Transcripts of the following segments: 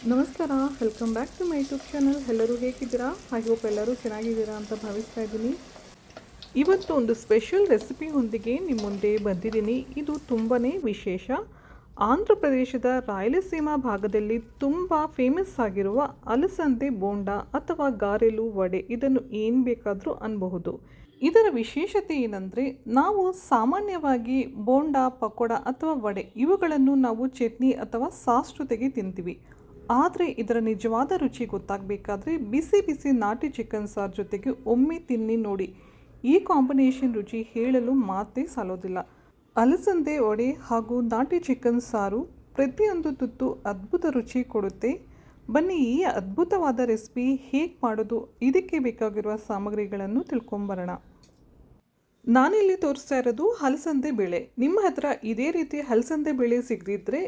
ನಮಸ್ಕಾರ, welcome back to my YouTube channel. ಎಲ್ಲರೂ ಹೇಗಿದ್ದೀರಾ? ಐ ಹೋಪ್ ಎಲ್ಲರೂ ಚೆನ್ನಾಗಿದ್ದೀರಾ ಅಂತ ಭಾವಿಸ್ತಾ ಇದ್ದೀನಿ. ಇವತ್ತು ಒಂದು ಸ್ಪೆಷಲ್ ರೆಸಿಪಿಯೊಂದಿಗೆ ನಿಮ್ಮ ಮುಂದೆ ಬಂದಿದ್ದೀನಿ. ಇದು ತುಂಬಾ ವಿಶೇಷ. ಆಂಧ್ರ ಪ್ರದೇಶದ ರಾಯಲಸೀಮಾ ಭಾಗದಲ್ಲಿ ತುಂಬ ಫೇಮಸ್ ಆಗಿರುವ ಅಲಸಂದೆ ಬೋಂಡ ಅಥವಾ ಗಾರೆಲು ವಡೆ, ಇದನ್ನು ಏನು ಬೇಕಾದರೂ ಅನ್ಬಹುದು. ಇದರ ವಿಶೇಷತೆ ಏನಂದರೆ, ನಾವು ಸಾಮಾನ್ಯವಾಗಿ ಬೋಂಡ, ಪಕೋಡ ಅಥವಾ ವಡೆ ಇವುಗಳನ್ನು ನಾವು ಚಟ್ನಿ ಅಥವಾ ಸಾಸ್ ಜೊತೆಗೆ ತಿಂತೀವಿ. ಆದರೆ ಇದರ ನಿಜವಾದ ರುಚಿ ಗೊತ್ತಾಗಬೇಕಾದ್ರೆ ಬಿಸಿ ಬಿಸಿ ನಾಟಿ ಚಿಕನ್ ಸಾರು ಜೊತೆಗೆ ಒಮ್ಮೆ ತಿನ್ನಿ ನೋಡಿ. ಈ ಕಾಂಬಿನೇಷನ್ ರುಚಿ ಹೇಳಲು ಮಾತೇ ಸಾಲೋದಿಲ್ಲ. ಅಲಸಂದೆ ವಡೆ ಹಾಗೂ ನಾಟಿ ಚಿಕನ್ ಸಾರು ಪ್ರತಿಯೊಂದು ತುತ್ತು ಅದ್ಭುತ ರುಚಿ ಕೊಡುತ್ತೆ. ಬನ್ನಿ, ಈ ಅದ್ಭುತವಾದ ರೆಸಿಪಿ ಹೇಗೆ ಮಾಡೋದು, ಇದಕ್ಕೆ ಬೇಕಾಗಿರುವ ಸಾಮಗ್ರಿಗಳನ್ನು ತಿಳ್ಕೊಂಬರೋಣ. ನಾನಿಲ್ಲಿ ತೋರಿಸ್ತಾ ಇರೋದು ಹಲಸಂದೆ ಬೇಳೆ. ನಿಮ್ಮ ಹತ್ರ ಇದೇ ರೀತಿ ಹಲಸಂದೆ ಬೇಳೆ ಸಿಗದಿದ್ದರೆ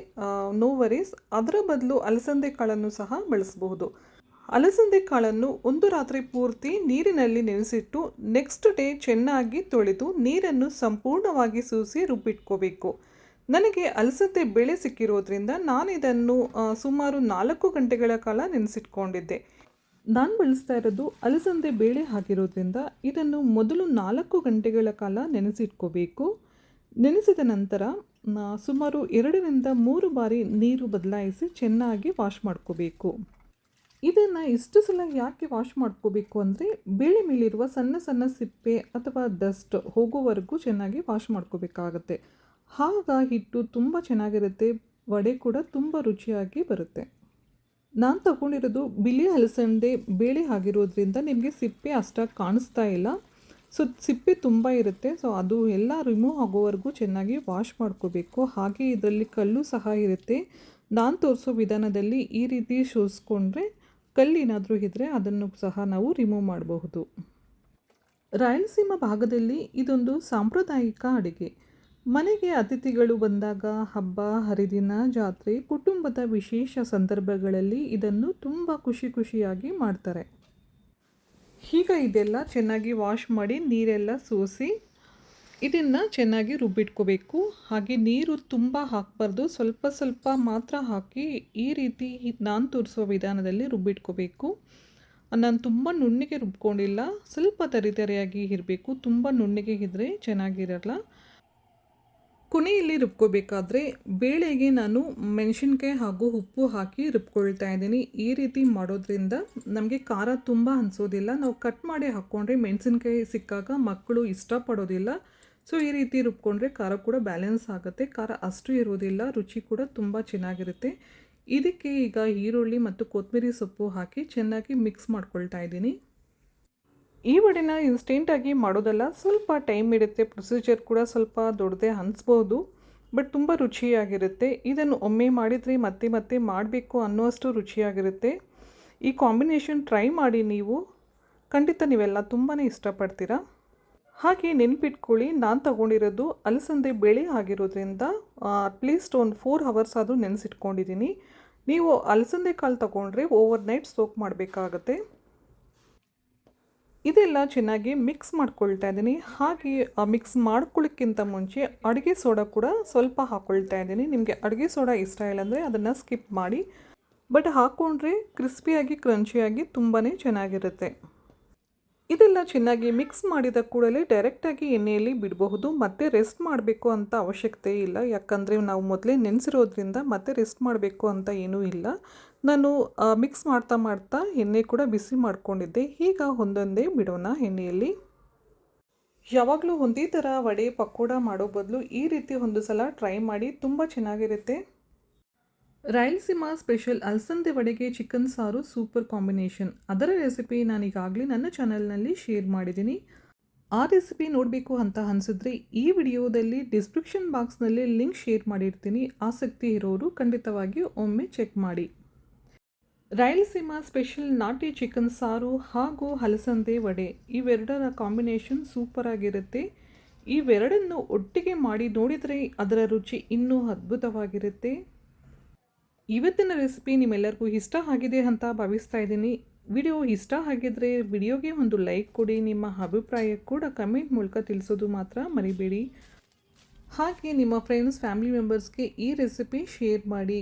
ನೋ ವರೀಸ್, ಅದರ ಬದಲು ಅಲಸಂದೆ ಕಾಳನ್ನು ಸಹ ಬಳಸಬಹುದು. ಅಲಸಂದೆ ಕಾಳನ್ನು ಒಂದು ರಾತ್ರಿ ಪೂರ್ತಿ ನೀರಿನಲ್ಲಿ ನೆನೆಸಿಟ್ಟು ನೆಕ್ಸ್ಟ್ ಡೇ ಚೆನ್ನಾಗಿ ತೊಳೆದು ನೀರನ್ನು ಸಂಪೂರ್ಣವಾಗಿ ಸೂಸಿ ರುಬ್ಬಿಟ್ಕೋಬೇಕು. ನನಗೆ ಅಲಸಂದೆ ಬೇಳೆ ಸಿಕ್ಕಿರೋದ್ರಿಂದ ನಾನು ಇದನ್ನು ಸುಮಾರು 4 ಗಂಟೆಗಳ ಕಾಲ ನೆನೆಸಿಟ್ಕೊಂಡಿದ್ದೆ. ನಾನು ಬಳಸ್ತಾ ಇರೋದು ಅಲಸಂದೆ ಬೇಳೆ ಆಗಿರೋದ್ರಿಂದ ಇದನ್ನು ಮೊದಲು 4 ಗಂಟೆಗಳ ಕಾಲ ನೆನೆಸಿಟ್ಕೋಬೇಕು. ನೆನೆಸಿದ ನಂತರ ಸುಮಾರು 2ರಿಂದ 3 ಬಾರಿ ನೀರು ಬದಲಾಯಿಸಿ ಚೆನ್ನಾಗಿ ವಾಶ್ ಮಾಡ್ಕೋಬೇಕು. ಇದನ್ನು ಇಷ್ಟು ಸಲ ಯಾಕೆ ವಾಶ್ ಮಾಡ್ಕೋಬೇಕು ಅಂದರೆ, ಬೇಳೆ ಮೇಲಿರುವ ಸಣ್ಣ ಸಣ್ಣ ಸಿಪ್ಪೆ ಅಥವಾ ಡಸ್ಟ್ ಹೋಗೋವರೆಗೂ ಚೆನ್ನಾಗಿ ವಾಶ್ ಮಾಡ್ಕೋಬೇಕಾಗತ್ತೆ. ಆಗ ಹಿಟ್ಟು ತುಂಬ ಚೆನ್ನಾಗಿರುತ್ತೆ, ವಡೆ ಕೂಡ ತುಂಬ ರುಚಿಯಾಗಿ ಬರುತ್ತೆ. ನಾನು ತಗೊಂಡಿರೋದು ಬಿಳಿ ಹಲಸಂದೆ ಬೇಳೆ ಆಗಿರೋದ್ರಿಂದ ನಿಮಗೆ ಸಿಪ್ಪೆ ಅಷ್ಟಾಗಿ ಕಾಣಿಸ್ತಾ ಇಲ್ಲ. ಸೊ ಸಿಪ್ಪೆ ತುಂಬ ಇರುತ್ತೆ. ಸೊ ಅದು ಎಲ್ಲ ರಿಮೂವ್ ಆಗೋವರೆಗೂ ಚೆನ್ನಾಗಿ ವಾಶ್ ಮಾಡ್ಕೋಬೇಕು. ಹಾಗೆ ಇದರಲ್ಲಿ ಕಲ್ಲು ಸಹ ಇರುತ್ತೆ. ನಾನು ತೋರಿಸೋ ವಿಧಾನದಲ್ಲಿ ಈ ರೀತಿ ಶೋಧಿಸ್ಕೊಂಡ್ರೆ ಕಲ್ಲೇನಾದರೂ ಇದ್ದರೆ ಅದನ್ನು ಸಹ ನಾವು ರಿಮೂವ್ ಮಾಡಬಹುದು. ರಾಯಲಸೀಮಾ ಭಾಗದಲ್ಲಿ ಇದೊಂದು ಸಾಂಪ್ರದಾಯಿಕ ಅಡುಗೆ. ಮನೆಗೆ ಅತಿಥಿಗಳು ಬಂದಾಗ, ಹಬ್ಬ ಹರಿದಿನ, ಜಾತ್ರೆ, ಕುಟುಂಬದ ವಿಶೇಷ ಸಂದರ್ಭಗಳಲ್ಲಿ ಇದನ್ನು ತುಂಬ ಖುಷಿಯಾಗಿ ಮಾಡ್ತಾರೆ. ಈಗ ಇದೆಲ್ಲ ಚೆನ್ನಾಗಿ ವಾಶ್ ಮಾಡಿ ನೀರೆಲ್ಲ ಸೋಸಿ ಇದನ್ನು ಚೆನ್ನಾಗಿ ರುಬ್ಬಿಟ್ಕೋಬೇಕು. ಹಾಗೆ ನೀರು ತುಂಬ ಹಾಕಬಾರ್ದು, ಸ್ವಲ್ಪ ಸ್ವಲ್ಪ ಮಾತ್ರ ಹಾಕಿ ಈ ರೀತಿ ನಾನು ತೋರಿಸೋ ವಿಧಾನದಲ್ಲಿ ರುಬ್ಬಿಟ್ಕೋಬೇಕು. ನಾನು ತುಂಬ ನುಣ್ಣಗೆ ರುಬ್ಕೊಂಡಿಲ್ಲ, ಸ್ವಲ್ಪ ತರಿಯಾಗಿ ಇರಬೇಕು. ತುಂಬ ನುಣ್ಣಗೆ ಇದ್ದರೆ ಚೆನ್ನಾಗಿರಲ್ಲ. ಕೊನೆಯಲ್ಲಿ ರುಬ್ಕೋಬೇಕಾದ್ರೆ ಬೇಳೆಗೆ ನಾನು ಮೆಣಸಿನ್ಕಾಯಿ ಹಾಗೂ ಉಪ್ಪು ಹಾಕಿ ರುಬ್ಕೊಳ್ತಾ ಇದ್ದೀನಿ. ಈ ರೀತಿ ಮಾಡೋದ್ರಿಂದ ನಮಗೆ ಖಾರ ತುಂಬ ಅನಿಸೋದಿಲ್ಲ. ನಾವು ಕಟ್ ಮಾಡಿ ಹಾಕ್ಕೊಂಡ್ರೆ ಮೆಣಸಿನ್ಕಾಯಿ ಸಿಕ್ಕಾಗ ಮಕ್ಕಳು ಇಷ್ಟಪಡೋದಿಲ್ಲ. ಸೊ ಈ ರೀತಿ ರುಬ್ಕೊಂಡ್ರೆ ಖಾರ ಕೂಡ ಬ್ಯಾಲೆನ್ಸ್ ಆಗುತ್ತೆ. ಖಾರ ಅಷ್ಟು ಇರೋದಿಲ್ಲ, ರುಚಿ ಕೂಡ ತುಂಬ ಚೆನ್ನಾಗಿರುತ್ತೆ. ಇದಕ್ಕೆ ಈಗ ಈರುಳ್ಳಿ ಮತ್ತು ಕೊತ್ತಂಬರಿ ಸೊಪ್ಪು ಹಾಕಿ ಚೆನ್ನಾಗಿ ಮಿಕ್ಸ್ ಮಾಡ್ಕೊಳ್ತಾ ಇದ್ದೀನಿ. ಈ ವಡೆನ ಇನ್ಸ್ಟೆಂಟಾಗಿ ಮಾಡೋದಲ್ಲ, ಸ್ವಲ್ಪ ಟೈಮ್ ಇರುತ್ತೆ. ಪ್ರೊಸೀಜರ್ ಕೂಡ ಸ್ವಲ್ಪ ದೊಡ್ಡದೇ ಅನಿಸ್ಬೋದು, ಬಟ್ ತುಂಬ ರುಚಿಯಾಗಿರುತ್ತೆ. ಇದನ್ನು ಒಮ್ಮೆ ಮಾಡಿದರೆ ಮತ್ತೆ ಮತ್ತೆ ಮಾಡಬೇಕು ಅನ್ನುವಷ್ಟು ರುಚಿಯಾಗಿರುತ್ತೆ. ಈ ಕಾಂಬಿನೇಷನ್ ಟ್ರೈ ಮಾಡಿ ನೀವು, ಖಂಡಿತ ನೀವೆಲ್ಲ ತುಂಬಾ ಇಷ್ಟಪಡ್ತೀರಾ. ಹಾಗೆ ನೆನ್ಪಿಟ್ಕೊಳ್ಳಿ, ನಾನು ತಗೊಂಡಿರೋದು ಅಲಸಂದೆ ಬೇಳೆ ಆಗಿರೋದ್ರಿಂದ ಅಟ್ಲೀಸ್ಟ್ ಒಂದು 4 ಅವರ್ಸ್ ಆದರೂ ನೆನೆಸಿಟ್ಕೊಂಡಿದ್ದೀನಿ. ನೀವು ಅಲಸಂದೆ ಕಾಳು ತಗೊಂಡ್ರೆ ಓವರ್ ನೈಟ್ ಸೋಕ್ ಮಾಡಬೇಕಾಗತ್ತೆ. ಇದೆಲ್ಲ ಚೆನ್ನಾಗಿ ಮಿಕ್ಸ್ ಮಾಡ್ಕೊಳ್ತಾ ಇದ್ದೀನಿ. ಹಾಗೆ ಮಿಕ್ಸ್ ಮಾಡ್ಕೊಳ್ಳೋಕ್ಕಿಂತ ಮುಂಚೆ ಅಡುಗೆ ಸೋಡಾ ಕೂಡ ಸ್ವಲ್ಪ ಹಾಕ್ಕೊಳ್ತಾ ಇದ್ದೀನಿ. ನಿಮಗೆ ಅಡುಗೆ ಸೋಡಾ ಇಷ್ಟ ಇಲ್ಲ ಅಂದರೆ ಅದನ್ನು ಸ್ಕಿಪ್ ಮಾಡಿ, ಬಟ್ ಹಾಕ್ಕೊಂಡ್ರೆ ಕ್ರಿಸ್ಪಿಯಾಗಿ ಕ್ರಂಚಿಯಾಗಿ ತುಂಬಾ ಚೆನ್ನಾಗಿರುತ್ತೆ. ಇದೆಲ್ಲ ಚೆನ್ನಾಗಿ ಮಿಕ್ಸ್ ಮಾಡಿದ ಕೂಡಲೇ ಡೈರೆಕ್ಟಾಗಿ ಎಣ್ಣೆಯಲ್ಲಿ ಬಿಡಬಹುದು. ಮತ್ತೆ ರೆಸ್ಟ್ ಮಾಡಬೇಕು ಅಂತ ಅವಶ್ಯಕತೆ ಇಲ್ಲ, ಯಾಕಂದರೆ ನಾವು ಮೊದಲೇ ನೆನೆಸಿರೋದ್ರಿಂದ ಮತ್ತೆ ರೆಸ್ಟ್ ಮಾಡಬೇಕು ಅಂತ ಏನೂ ಇಲ್ಲ. ನಾನು ಮಿಕ್ಸ್ ಮಾಡ್ತಾ ಎಣ್ಣೆ ಕೂಡ ಬಿಸಿ ಮಾಡ್ಕೊಂಡಿದ್ದೆ. ಈಗ ಒಂದೊಂದೇ ಬಿಡೋಣ ಎಣ್ಣೆಯಲ್ಲಿ. ಯಾವಾಗಲೂ ಒಂದೇ ಥರ ವಡೆ ಪಕೋಡ ಮಾಡೋ ಬದಲು ಈ ರೀತಿ ಒಂದು ಸಲ ಟ್ರೈ ಮಾಡಿ, ತುಂಬ ಚೆನ್ನಾಗಿರುತ್ತೆ. ರಾಯಲಸೀಮಾ ಸ್ಪೆಷಲ್ ಅಲಸಂದೆ ವಡೆಗೆ ಚಿಕನ್ ಸಾರು ಸೂಪರ್ ಕಾಂಬಿನೇಷನ್. ಅದರ ರೆಸಿಪಿ ನಾನು ಈಗಾಗಲೇ ನನ್ನ ಚಾನಲ್ನಲ್ಲಿ ಶೇರ್ ಮಾಡಿದ್ದೀನಿ. ಆ ರೆಸಿಪಿ ನೋಡಬೇಕು ಅಂತ ಅನಿಸಿದ್ರೆ ಈ ವಿಡಿಯೋದಲ್ಲಿ ಡಿಸ್ಕ್ರಿಪ್ಷನ್ ಬಾಕ್ಸ್ನಲ್ಲಿ ಲಿಂಕ್ ಶೇರ್ ಮಾಡಿರ್ತೀನಿ. ಆಸಕ್ತಿ ಇರೋರು ಖಂಡಿತವಾಗಿ ಒಮ್ಮೆ ಚೆಕ್ ಮಾಡಿ. ರಾಯಲಸೀಮಾ ಸ್ಪೆಷಲ್ ನಾಟಿ ಚಿಕನ್ ಸಾರು ಹಾಗೂ ಹಲಸಂದೆ ವಡೆ ಇವೆರಡರ ಕಾಂಬಿನೇಷನ್ ಸೂಪರ್ ಆಗಿರುತ್ತೆ. ಇವೆರಡನ್ನು ಒಟ್ಟಿಗೆ ಮಾಡಿ ನೋಡಿದರೆ ಅದರ ರುಚಿ ಇನ್ನೂ ಅದ್ಭುತವಾಗಿರುತ್ತೆ. ಇವತ್ತಿನ ರೆಸಿಪಿ ನಿಮ್ಮೆಲ್ಲರಿಗೂ ಇಷ್ಟ ಆಗಿದೆ ಅಂತ ಭಾವಿಸ್ತಾ ಇದ್ದೀನಿ. ವಿಡಿಯೋ ಇಷ್ಟ ಆಗಿದ್ದರೆ ವಿಡಿಯೋಗೆ ಒಂದು ಲೈಕ್ ಕೊಡಿ. ನಿಮ್ಮ ಅಭಿಪ್ರಾಯ ಕೂಡ ಕಮೆಂಟ್ ಮೂಲಕ ತಿಳಿಸೋದು ಮಾತ್ರ ಮರಿಬೇಡಿ. ಹಾಗೆ ನಿಮ್ಮ ಫ್ರೆಂಡ್ಸ್ ಫ್ಯಾಮಿಲಿ ಮೆಂಬರ್ಸ್ಗೆ ಈ ರೆಸಿಪಿ ಶೇರ್ ಮಾಡಿ.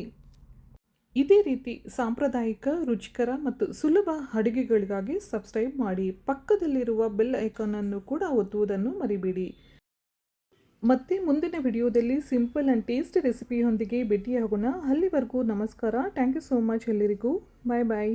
ಇದೇ ರೀತಿ ಸಾಂಪ್ರದಾಯಿಕ, ರುಚಿಕರ ಮತ್ತು ಸುಲಭ ಅಡುಗೆಗಳಿಗಾಗಿ ಸಬ್ಸ್ಕ್ರೈಬ್ ಮಾಡಿ. ಪಕ್ಕದಲ್ಲಿರುವ ಬೆಲ್ ಐಕಾನನ್ನು ಕೂಡ ಒತ್ತುವುದನ್ನು ಮರಿಬೇಡಿ. ಮತ್ತೆ ಮುಂದಿನ ವಿಡಿಯೋದಲ್ಲಿ ಸಿಂಪಲ್ ಆ್ಯಂಡ್ ಟೇಸ್ಟಿ ರೆಸಿಪಿಯೊಂದಿಗೆ ಭೇಟಿಯಾಗೋಣ. ಅಲ್ಲಿವರೆಗೂ ನಮಸ್ಕಾರ. ಥ್ಯಾಂಕ್ ಯು ಸೋ ಮಚ್ ಎಲ್ಲರಿಗೂ. ಬಾಯ್ ಬಾಯ್.